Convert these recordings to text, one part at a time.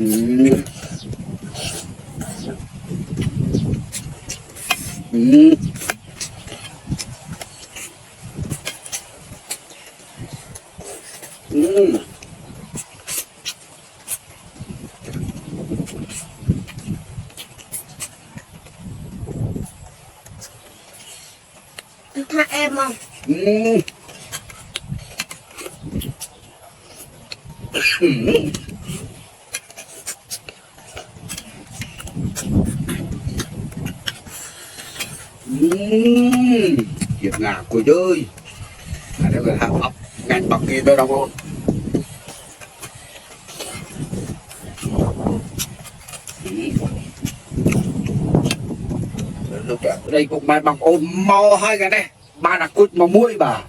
Ừ. Ừ. Ừ. Tha em không? Ừ. Ừ. Việt Nam của chơi đây là hàng ốc ngành bằng kia tôi đâu không đây cũng mai bằng ôm mò hai cái này ba là cút mà muối bà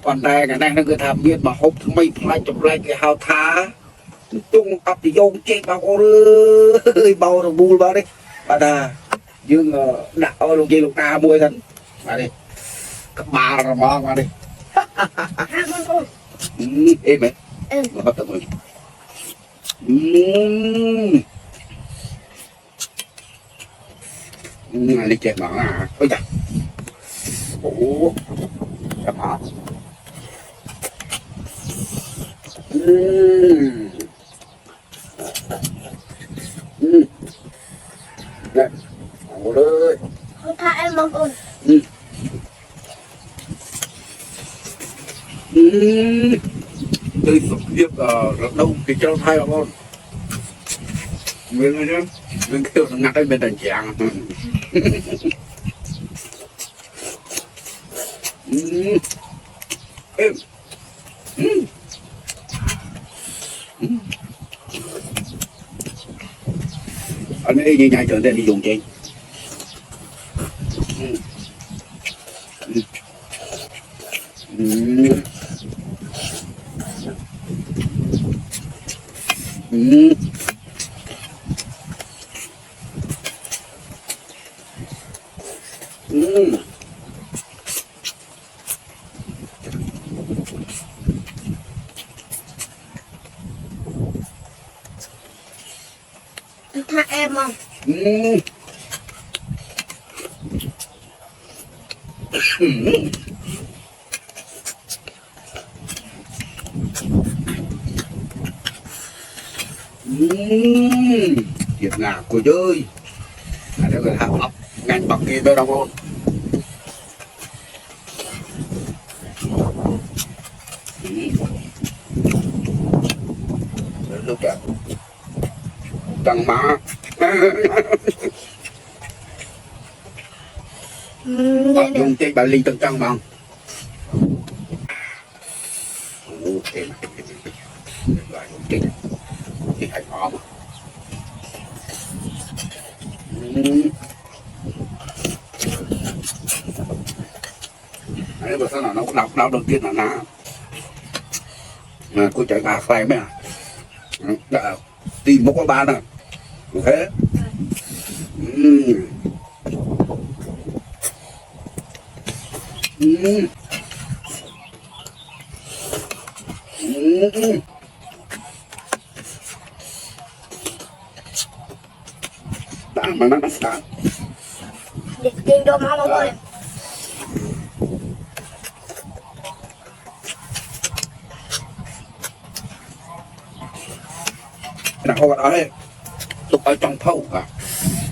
còn đây cái này nó cứ tham biên mà hộp mây lại chụp lại cái hào thá chung tập thì vô chết bao con ơi bao rồi bùi bao đi bà ta dương đạo lục gì lục ta muối thân bà đi các bà rồi mò bà đi em ấy hấp dẫn rồi đi chơi mà ôi trời ủa chậm hả đây ủa ơi Tha em không con? tôi phục việc rất đông thì cho thay bà con mình chứ mình kêu nó ngắt bên đàn chàng em anh ấy như nhai trở nên đi dùng chị Tha em không? Việt Nam của chơi đây là hàng ốc ngành bằng kia tôi đâu không lúc đó tăng má dùng chơi bà ly tăng tăng bằng ok loại cái hãy khó mà đấy, sao nào nó có đọc đầu tiên là ná mà cô chạy bà phai mấy à đã tìm một con ba nè ok đã mà nó đã Điệt tiền đồ mau không ơi. là họ ở đây tục ở trong thâu à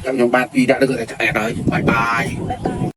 trong nhóm ba đi đã được chạy đấy bye bye